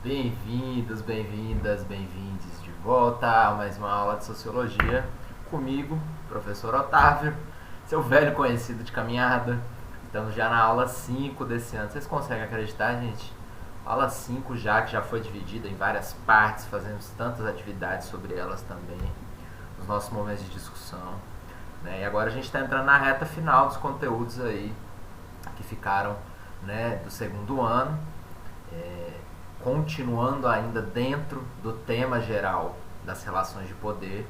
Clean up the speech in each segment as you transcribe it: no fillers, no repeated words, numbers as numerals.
Bem-vindos, bem-vindas, bem-vindes de volta a mais uma aula de Sociologia comigo, professor Otávio, seu velho conhecido de caminhada. Estamos já na aula 5 desse ano. Vocês conseguem acreditar, gente? Aula 5 já, que já foi dividida em várias partes, fazemos tantas atividades sobre elas também, nos nossos momentos de discussão. Né? E agora a gente está entrando na reta final dos conteúdos aí que ficaram, né, do segundo ano. Continuando ainda dentro do tema geral das relações de poder.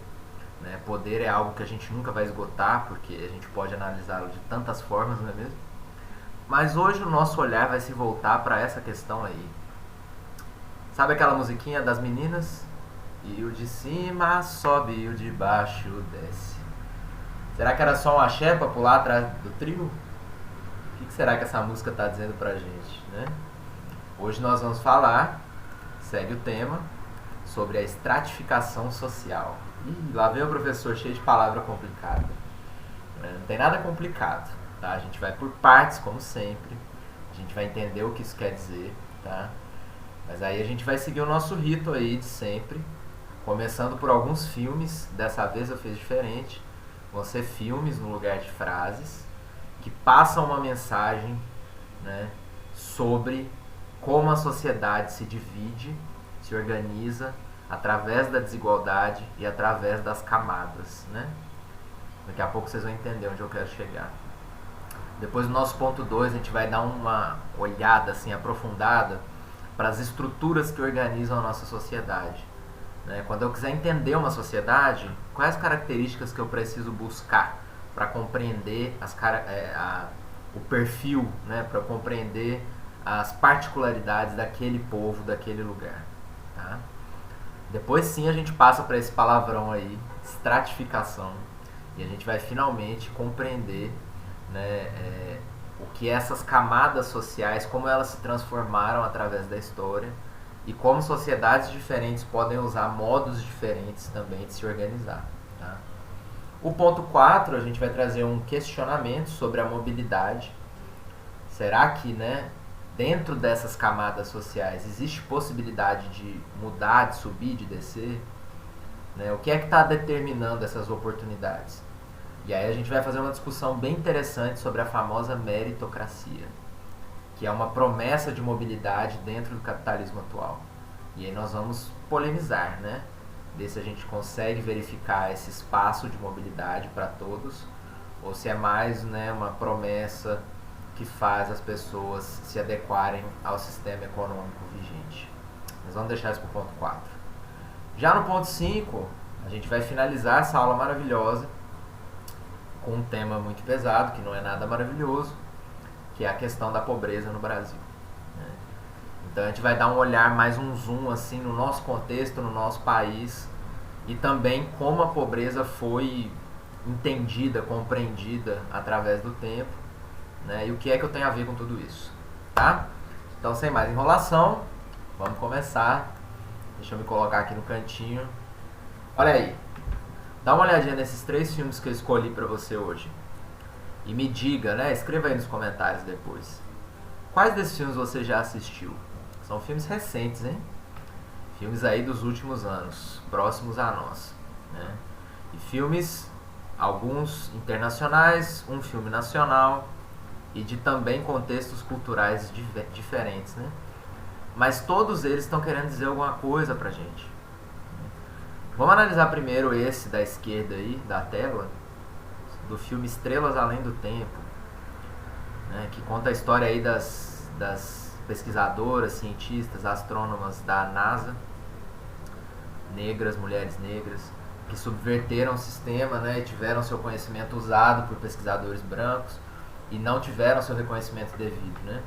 Né? Poder é algo que a gente nunca vai esgotar, porque a gente pode analisá-lo de tantas formas, não é mesmo? Mas hoje o nosso olhar vai se voltar para essa questão aí. Sabe aquela musiquinha das meninas? E o de cima sobe e o de baixo desce. Será que era só um axé para pular atrás do trio? O que será que essa música está dizendo pra gente, né? Hoje nós vamos falar, segue o tema, sobre a estratificação social. Ih, lá vem o professor cheio de palavra complicada. Não tem nada complicado, tá? A gente vai por partes, como sempre. A gente vai entender o que isso quer dizer, tá? Mas aí a gente vai seguir o nosso rito aí de sempre, começando por alguns filmes. Dessa vez eu fiz diferente. Vão ser filmes no lugar de frases que passam uma mensagem, né, sobre como a sociedade se divide, se organiza através da desigualdade e através das camadas, né? Daqui a pouco vocês vão entender onde eu quero chegar. Depois do nosso ponto 2, a gente vai dar uma olhada assim aprofundada para as estruturas que organizam a nossa sociedade. Né? Quando eu quiser entender uma sociedade, quais as características que eu preciso buscar para compreender o perfil, né? Para compreender as particularidades daquele povo, daquele lugar. Tá? Depois sim a gente passa para esse palavrão aí, estratificação, e a gente vai finalmente compreender, né, o que essas camadas sociais, como elas se transformaram através da história e como sociedades diferentes podem usar modos diferentes também de se organizar. Tá? O ponto 4, a gente vai trazer um questionamento sobre a mobilidade. Será que, né, dentro dessas camadas sociais existe possibilidade de mudar, de subir, de descer? Né? O que é que está determinando essas oportunidades? E aí a gente vai fazer uma discussão bem interessante sobre a famosa meritocracia, que é uma promessa de mobilidade dentro do capitalismo atual. E aí nós vamos polemizar, né? Ver se a gente consegue verificar esse espaço de mobilidade para todos, ou se é mais, né, uma promessa que faz as pessoas se adequarem ao sistema econômico vigente. Mas vamos deixar isso para o ponto 4. Já no ponto 5, a gente vai finalizar essa aula maravilhosa com um tema muito pesado, que não é nada maravilhoso, que é a questão da pobreza no Brasil. Né? Então a gente vai dar um olhar, mais um zoom assim, no nosso contexto, no nosso país, e também como a pobreza foi entendida, compreendida através do tempo. Né? E o que é que eu tenho a ver com tudo isso, tá? Então, sem mais enrolação, vamos começar. Deixa eu me colocar aqui no cantinho. Olha aí, dá uma olhadinha nesses 3 filmes que eu escolhi pra você hoje e me diga, né? Escreva aí nos comentários depois. Quais desses filmes você já assistiu? São filmes recentes, hein? Filmes aí dos últimos anos, próximos a nós, né? E filmes, alguns internacionais, um filme nacional, e de também contextos culturais diferentes, né? Mas todos eles estão querendo dizer alguma coisa pra gente. Vamos analisar primeiro esse da esquerda aí, da tela, do filme Estrelas Além do Tempo, né? Que conta a história aí das pesquisadoras, cientistas, astrônomas da NASA, negras, mulheres negras, que subverteram o sistema, né? E tiveram seu conhecimento usado por pesquisadores brancos e não tiveram seu reconhecimento devido, né?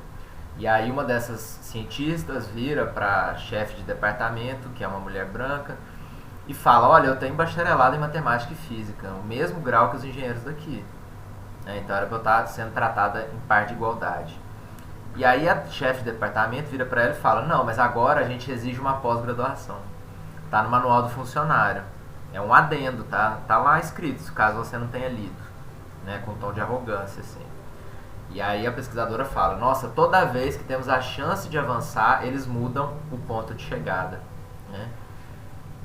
E aí uma dessas cientistas vira para chefe de departamento, que é uma mulher branca, e fala: olha, eu tenho bacharelado em matemática e física, o mesmo grau que os engenheiros daqui. Então era para eu estar sendo tratada em par de igualdade. E aí a chefe de departamento vira para ela e fala: não, mas agora a gente exige uma pós-graduação. Tá no manual do funcionário. É um adendo, tá lá escrito, caso você não tenha lido, né, com um tom de arrogância, assim. E aí a pesquisadora fala, nossa, toda vez que temos a chance de avançar, eles mudam o ponto de chegada, né?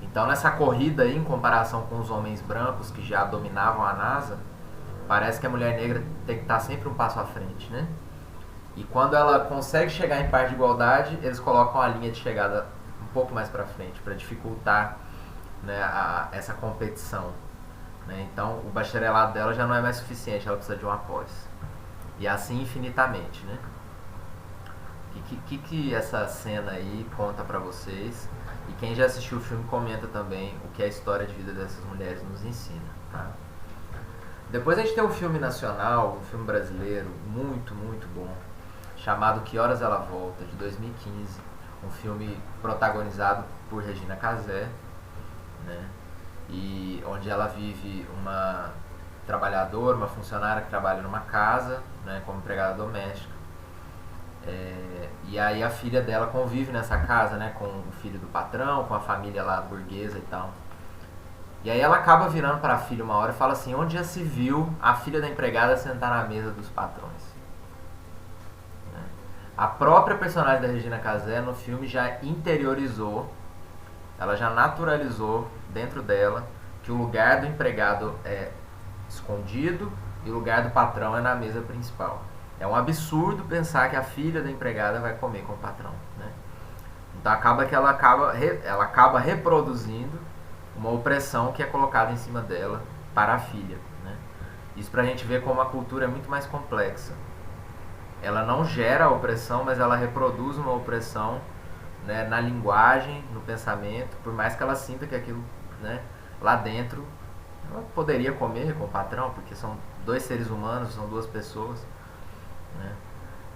Então nessa corrida aí, em comparação com os homens brancos que já dominavam a NASA, parece que a mulher negra tem que estar sempre um passo à frente, né? E quando ela consegue chegar em par de igualdade, eles colocam a linha de chegada um pouco mais para frente, para dificultar, né, essa competição, né? Então o bacharelado dela já não é mais suficiente, ela precisa de uma pós. E assim infinitamente, né? O que essa cena aí conta pra vocês? E quem já assistiu o filme comenta também o que a história de vida dessas mulheres nos ensina, tá? Depois a gente tem um filme nacional, um filme brasileiro muito, muito bom, chamado Que Horas Ela Volta, de 2015. Um filme protagonizado por Regina Casé, né? E onde ela vive uma trabalhadora, uma funcionária que trabalha numa casa, né, como empregada doméstica. E aí a filha dela convive nessa casa, né, com o filho do patrão, com a família lá burguesa e tal. E aí ela acaba virando para a filha uma hora e fala assim, onde já se viu a filha da empregada sentar na mesa dos patrões? Né? A própria personagem da Regina Casé no filme já interiorizou, ela já naturalizou dentro dela que o lugar do empregado é escondido e o lugar do patrão é na mesa principal. É um absurdo pensar que a filha da empregada vai comer com o patrão, né? Então acaba que ela acaba reproduzindo uma opressão que é colocada em cima dela para a filha, né? Isso pra gente ver como a cultura é muito mais complexa. Ela não gera a opressão, mas ela reproduz uma opressão, né, na linguagem, no pensamento, por mais que ela sinta que aquilo, né, lá dentro ela poderia comer com o patrão, porque são dois seres humanos, são duas pessoas, né?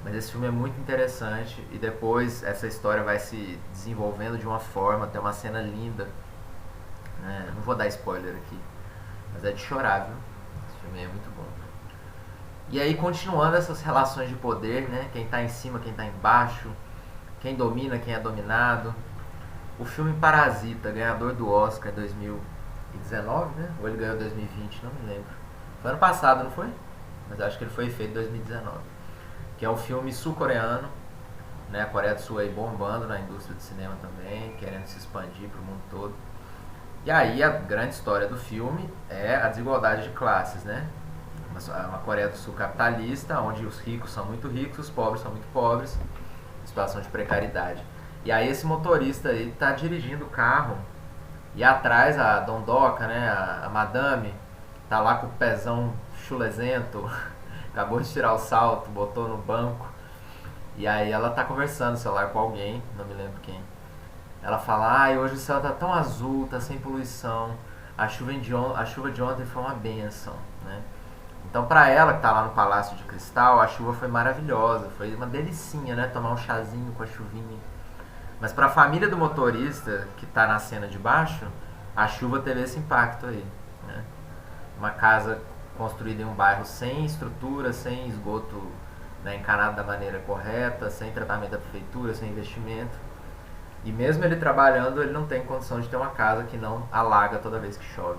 Mas esse filme é muito interessante e depois essa história vai se desenvolvendo de uma forma, tem uma cena linda, né? Não vou dar spoiler aqui, mas é de chorar, viu? Esse filme é muito bom. E aí continuando essas relações de poder, né? Quem tá em cima, quem tá embaixo, quem domina, quem é dominado. O filme Parasita, ganhador do Oscar em 2019, né? Ou ele ganhou em 2020, não me lembro. Foi ano passado, não foi? Mas acho que ele foi feito em 2019. Que é um filme sul-coreano, né? A Coreia do Sul aí bombando na indústria de cinema também, querendo se expandir pro mundo todo. E aí a grande história do filme é a desigualdade de classes, né? Uma Coreia do Sul capitalista, onde os ricos são muito ricos, os pobres são muito pobres, situação de precariedade. E aí esse motorista aí tá dirigindo o carro e atrás a dondoca, né, a madame, tá lá com o pezão chulezento, acabou de tirar o salto, botou no banco. E aí ela tá conversando no celular com alguém, não me lembro quem. Ela fala, ai, hoje o céu tá tão azul, tá sem poluição, a chuva de ontem foi uma benção, né? Então pra ela que tá lá no Palácio de Cristal, a chuva foi maravilhosa, foi uma delicinha, né? Tomar um chazinho com a chuvinha. Mas pra família do motorista, que tá na cena de baixo, a chuva teve esse impacto aí, né? Uma casa construída em um bairro sem estrutura, sem esgoto, né, encanado da maneira correta, sem tratamento da prefeitura, sem investimento. E mesmo ele trabalhando, ele não tem condição de ter uma casa que não alaga toda vez que chove.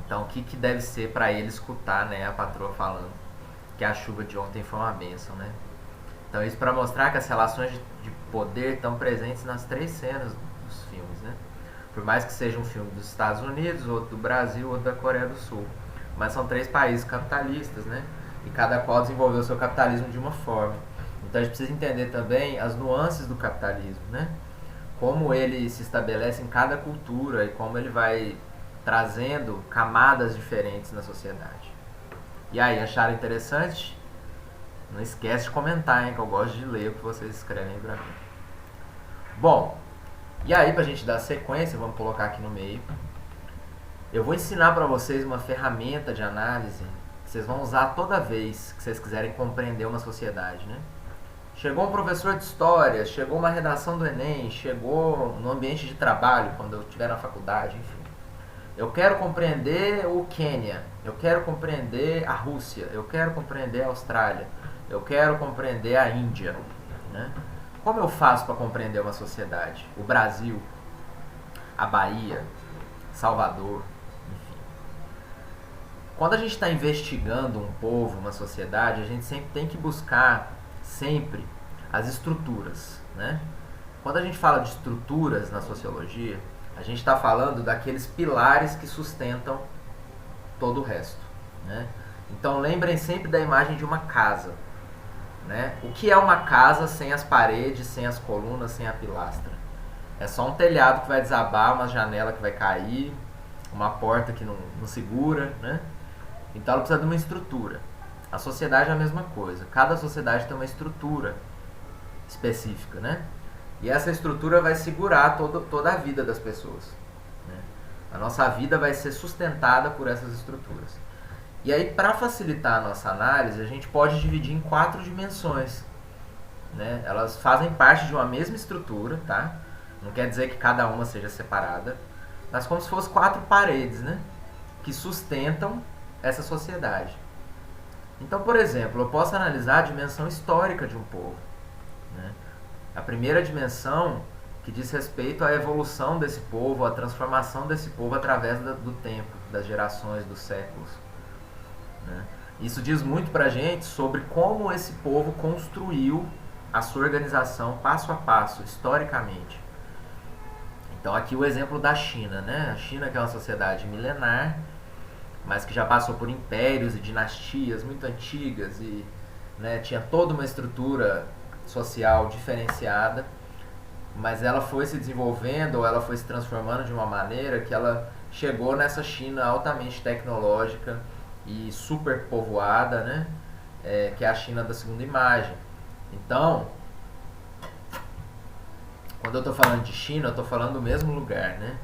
Então, o que deve ser para ele escutar, né, a patroa falando que a chuva de ontem foi uma bênção, né? Então, isso para mostrar que as relações de poder estão presentes nas três cenas dos filmes, né? Por mais que seja um filme dos Estados Unidos, outro do Brasil, outro da Coreia do Sul. Mas são três países capitalistas, né? E cada qual desenvolveu o seu capitalismo de uma forma. Então, a gente precisa entender também as nuances do capitalismo, né? Como ele se estabelece em cada cultura e como ele vai trazendo camadas diferentes na sociedade. E aí, acharam interessante? Não esquece de comentar, hein, que eu gosto de ler o que vocês escrevem aí pra mim. Bom, e aí pra gente dar sequência, vamos colocar aqui no meio. Eu vou ensinar pra vocês uma ferramenta de análise que vocês vão usar toda vez que vocês quiserem compreender uma sociedade, né? Chegou um professor de história, chegou uma redação do Enem, chegou no ambiente de trabalho, quando eu estiver na faculdade, enfim. Eu quero compreender o Quênia, eu quero compreender a Rússia, eu quero compreender a Austrália, eu quero compreender a Índia, né? Como eu faço para compreender uma sociedade? O Brasil, a Bahia, Salvador, enfim. quando a gente está investigando um povo, uma sociedade, a gente sempre tem que buscar sempre as estruturas, né? Quando a gente fala de estruturas na sociologia, a gente está falando daqueles pilares que sustentam todo o resto, né? Então lembrem sempre da imagem de uma casa, né? O que é uma casa sem as paredes, sem as colunas, sem a pilastra? É só um telhado que vai desabar, uma janela que vai cair, uma porta que não segura, né? Então ela precisa de uma estrutura. A sociedade é a mesma coisa. Cada sociedade tem uma estrutura específica, né? E essa estrutura vai segurar toda a vida das pessoas, né? A nossa vida vai ser sustentada por essas estruturas. E aí, para facilitar a nossa análise, a gente pode dividir em 4 dimensões, né? Elas fazem parte de uma mesma estrutura, tá? Não quer dizer que cada uma seja separada, mas como se fossem 4 paredes, né? Que sustentam essa sociedade. Então, por exemplo, eu posso analisar a dimensão histórica de um povo, né? A primeira dimensão que diz respeito à evolução desse povo, à transformação desse povo através do tempo, das gerações, dos séculos, né? Isso diz muito pra gente sobre como esse povo construiu a sua organização passo a passo, historicamente. Então aqui o exemplo da China, né? A China, que é uma sociedade milenar, mas que já passou por impérios e dinastias muito antigas e, né, tinha toda uma estrutura social diferenciada, mas ela foi se desenvolvendo, ou ela foi se transformando de uma maneira que ela chegou nessa China altamente tecnológica e super povoada, né? Que é a China da segunda imagem. Então, quando eu estou falando de China, eu estou falando do mesmo lugar, né?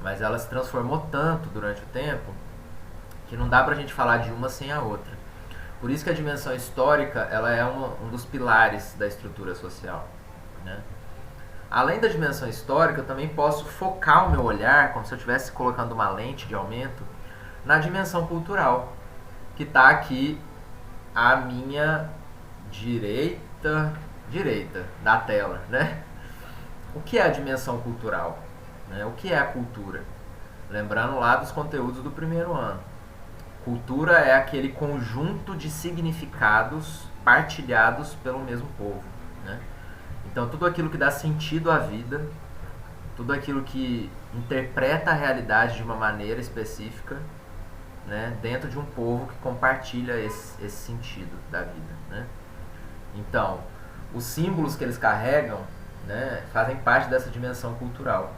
Mas ela se transformou tanto durante o tempo que não dá pra gente falar de uma sem a outra. Por isso que a dimensão histórica ela é um dos pilares da estrutura social, né? Além da dimensão histórica, eu também posso focar o meu olhar, como se eu estivesse colocando uma lente de aumento, na dimensão cultural, que está aqui à minha direita da tela, né? O que é a dimensão cultural, né? O que é a cultura? Lembrando lá dos conteúdos do primeiro ano. Cultura é aquele conjunto de significados partilhados pelo mesmo povo, né? Então tudo aquilo que dá sentido à vida, tudo aquilo que interpreta a realidade de uma maneira específica, né, dentro de um povo que compartilha esse sentido da vida, né? Então, os símbolos que eles carregam, né, fazem parte dessa dimensão cultural.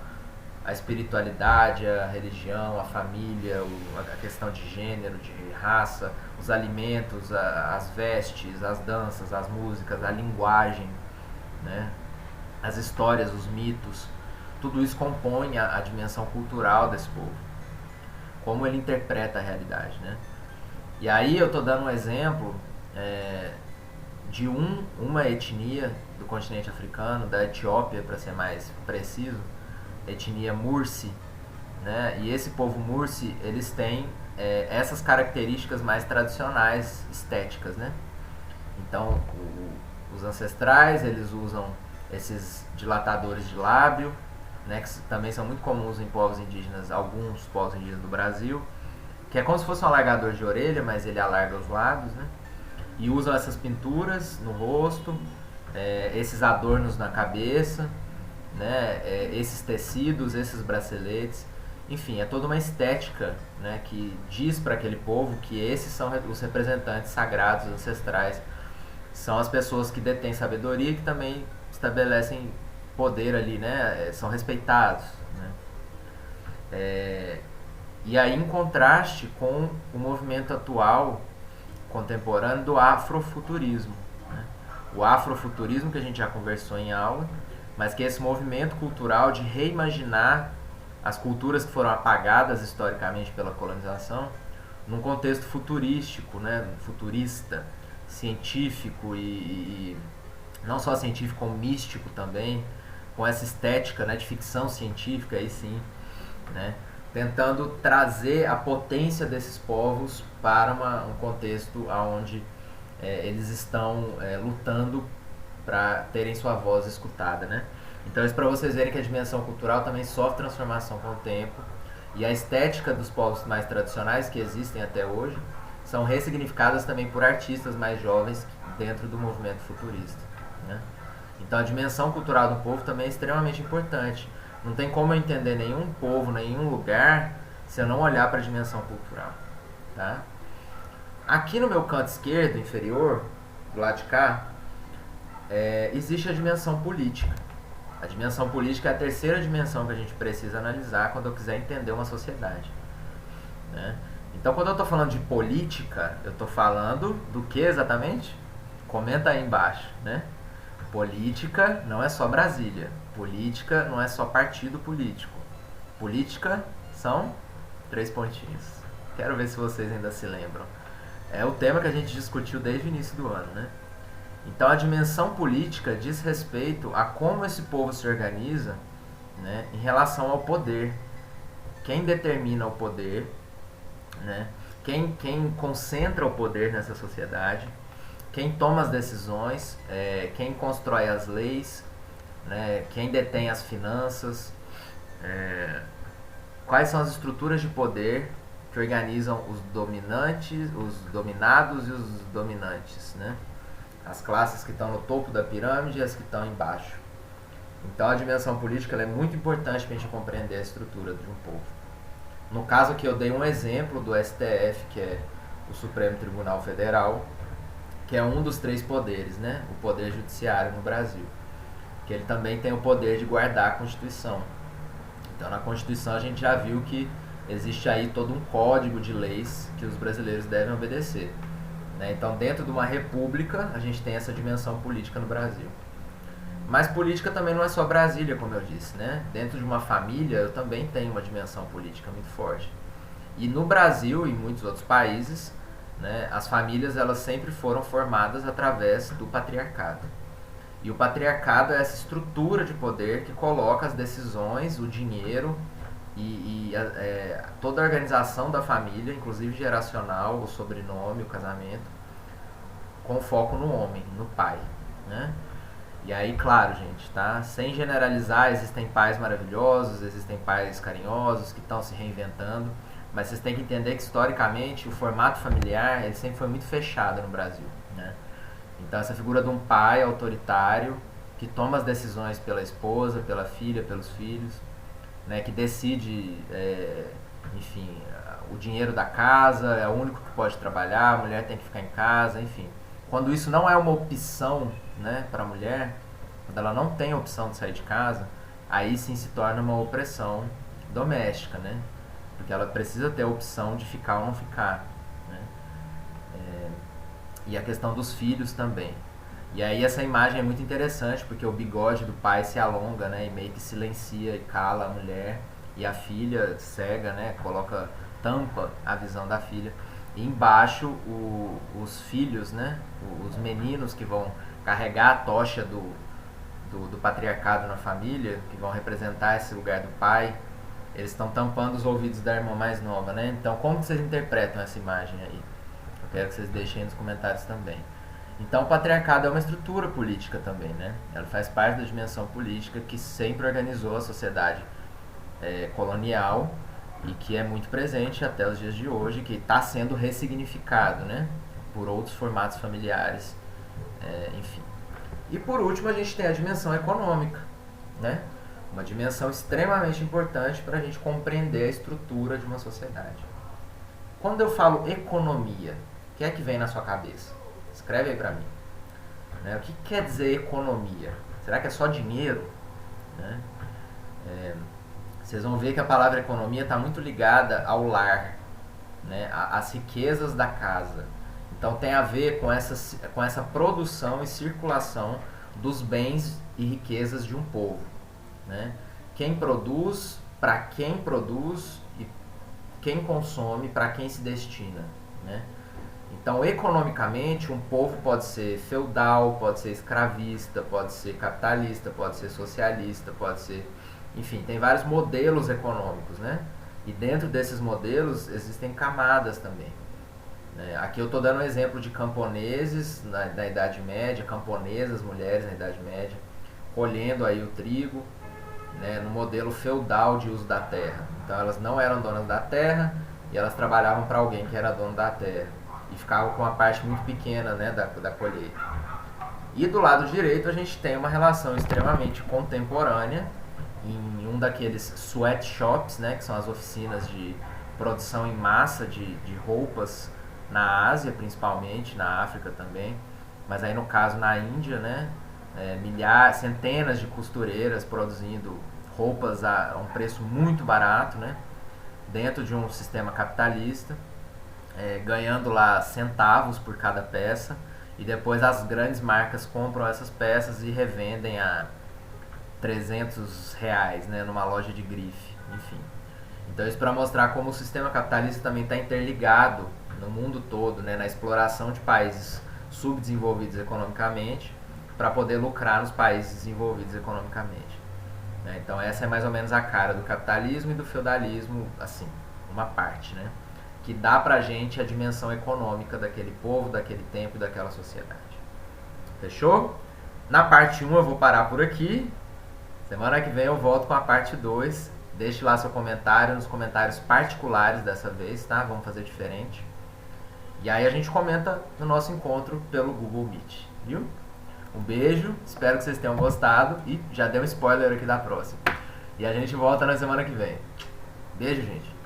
A espiritualidade, a religião, a família, a questão de gênero, de raça, os alimentos, as vestes, as danças, as músicas, a linguagem, né, as histórias, os mitos, tudo isso compõe a dimensão cultural desse povo. Como ele interpreta a realidade, né? E aí eu estou dando um exemplo de uma etnia do continente africano, da Etiópia, para ser mais preciso, etnia Mursi, né? E esse povo Mursi, eles têm essas características mais tradicionais, estéticas, né? Então, os ancestrais, eles usam esses dilatadores de lábio, né, que também são muito comuns em povos indígenas, alguns povos indígenas do Brasil, que é como se fosse um alargador de orelha, mas ele alarga os lados, né? E usam essas pinturas no rosto, esses adornos na cabeça, né? Esses tecidos, esses braceletes, enfim, é toda uma estética, né, que diz para aquele povo que esses são os representantes sagrados, ancestrais, são as pessoas que detêm sabedoria e que também estabelecem poder ali, né? São respeitados, né? E aí em contraste com o movimento atual, contemporâneo, do afrofuturismo, né? O afrofuturismo que a gente já conversou em aula, mas que é esse movimento cultural de reimaginar as culturas que foram apagadas historicamente pela colonização num contexto futurístico, né? Futurista, científico e não só científico, como místico também, com essa estética, né, de ficção científica, aí sim, né, tentando trazer a potência desses povos para um contexto onde eles estão lutando para terem sua voz escutada, né? Então isso para vocês verem que a dimensão cultural também sofre transformação com o tempo e a estética dos povos mais tradicionais que existem até hoje são ressignificadas também por artistas mais jovens dentro do movimento futurista, né? Então a dimensão cultural do povo também é extremamente importante. Não tem como eu entender nenhum povo, nenhum lugar, se eu não olhar para a dimensão cultural, tá? Aqui no meu canto esquerdo, inferior, do lado de cá, existe a dimensão política. A dimensão política é a terceira dimensão que a gente precisa analisar quando eu quiser entender uma sociedade, né? Então, quando eu estou falando de política, eu estou falando do que exatamente? Comenta aí embaixo, né? Política não é só Brasília. Política não é só partido político. Política são 3 pontinhos. Quero ver se vocês ainda se lembram. É o tema que a gente discutiu desde o início do ano, né? Então a dimensão política diz respeito a como esse povo se organiza, né, em relação ao poder. Quem determina o poder, né? Quem concentra o poder nessa sociedade, quem toma as decisões, quem constrói as leis, né, quem detém as finanças, quais são as estruturas de poder que organizam os dominantes, os dominados e os dominantes, né? As classes que estão no topo da pirâmide e as que estão embaixo. Então a dimensão política ela é muito importante para a gente compreender a estrutura de um povo. No caso aqui eu dei um exemplo do STF, que é o Supremo Tribunal Federal, que é um dos 3 poderes, né? O poder judiciário no Brasil, que ele também tem o poder de guardar a Constituição. Então na Constituição a gente já viu que existe aí todo um código de leis que os brasileiros devem obedecer, né? Então dentro de uma república a gente tem essa dimensão política no Brasil. Mas política também não é só Brasília, como eu disse, né? Dentro de uma família eu também tenho uma dimensão política muito forte. E no Brasil e em muitos outros países, né, as famílias elas sempre foram formadas através do patriarcado. E o patriarcado é essa estrutura de poder que coloca as decisões, o dinheiro e toda a organização da família, inclusive geracional, o sobrenome, o casamento, com foco no homem, no pai, né? E aí, claro, gente, tá? Sem generalizar, existem pais maravilhosos, existem pais carinhosos que estão se reinventando, mas vocês têm que entender que historicamente o formato familiar ele sempre foi muito fechado no Brasil, né? Então essa figura de um pai autoritário que toma as decisões pela esposa, pela filha, pelos filhos, né? Que decide, enfim, o dinheiro da casa, é o único que pode trabalhar, a mulher tem que ficar em casa, enfim. Quando isso não é uma opção, né, para a mulher, quando ela não tem a opção de sair de casa, aí sim se torna uma opressão doméstica, né? Porque ela precisa ter a opção de ficar ou não ficar, né? E a questão dos filhos também. E aí essa imagem é muito interessante porque o bigode do pai se alonga, né, e meio que silencia e cala a mulher, e a filha cega, né, tampa a visão da filha. E embaixo os filhos, né, os meninos que vão carregar a tocha do patriarcado na família, que vão representar esse lugar do pai, eles estão tampando os ouvidos da irmã mais nova, né? Então como que vocês interpretam essa imagem aí? Eu quero que vocês deixem aí nos comentários também. Então o patriarcado é uma estrutura política também, né? Ela faz parte da dimensão política que sempre organizou a sociedade colonial e que é muito presente até os dias de hoje, que está sendo ressignificado, né, por outros formatos familiares, enfim. E por último a gente tem a dimensão econômica, né? Uma dimensão extremamente importante para a gente compreender a estrutura de uma sociedade. Quando eu falo economia, o que é que vem na sua cabeça? Escreve aí para mim, né? O que quer dizer economia? Será que é só dinheiro, né? Vocês vão ver que a palavra economia está muito ligada ao lar, né? Às riquezas da casa. Então tem a ver com essa produção e circulação dos bens e riquezas de um povo, né? Quem produz, para quem produz e quem consome, para quem se destina, né? Então, economicamente, um povo pode ser feudal, pode ser escravista, pode ser capitalista, pode ser socialista, pode ser... Enfim, tem vários modelos econômicos, né? E dentro desses modelos existem camadas também, né? Aqui eu estou dando um exemplo de camponeses na Idade Média, camponesas, mulheres na Idade Média, colhendo aí o trigo, né, no modelo feudal de uso da terra. Então elas não eram donas da terra e elas trabalhavam para alguém que era dono da terra e ficavam com uma parte muito pequena, né, da colheita. E do lado direito a gente tem uma relação extremamente contemporânea em um daqueles sweatshops, né, que são as oficinas de produção em massa de roupas na Ásia, principalmente, na África também, mas aí no caso na Índia, né, centenas de costureiras produzindo roupas a um preço muito barato, né, dentro de um sistema capitalista, ganhando lá centavos por cada peça, e depois as grandes marcas compram essas peças e revendem a R$ 300, né, numa loja de grife, enfim. Então isso para mostrar como o sistema capitalista também está interligado no mundo todo, né, na exploração de países subdesenvolvidos economicamente para poder lucrar nos países desenvolvidos economicamente. Então essa é mais ou menos a cara do capitalismo e do feudalismo, assim, uma parte, né, que dá pra gente a dimensão econômica daquele povo, daquele tempo e daquela sociedade. Fechou? Na parte 1 eu vou parar por aqui. Semana que vem eu volto com a parte 2. Deixe lá seu comentário nos comentários particulares dessa vez, tá? Vamos fazer diferente. E aí a gente comenta no nosso encontro pelo Google Meet, viu? Um beijo, espero que vocês tenham gostado e já dei um spoiler aqui da próxima. E a gente volta na semana que vem. Beijo, gente.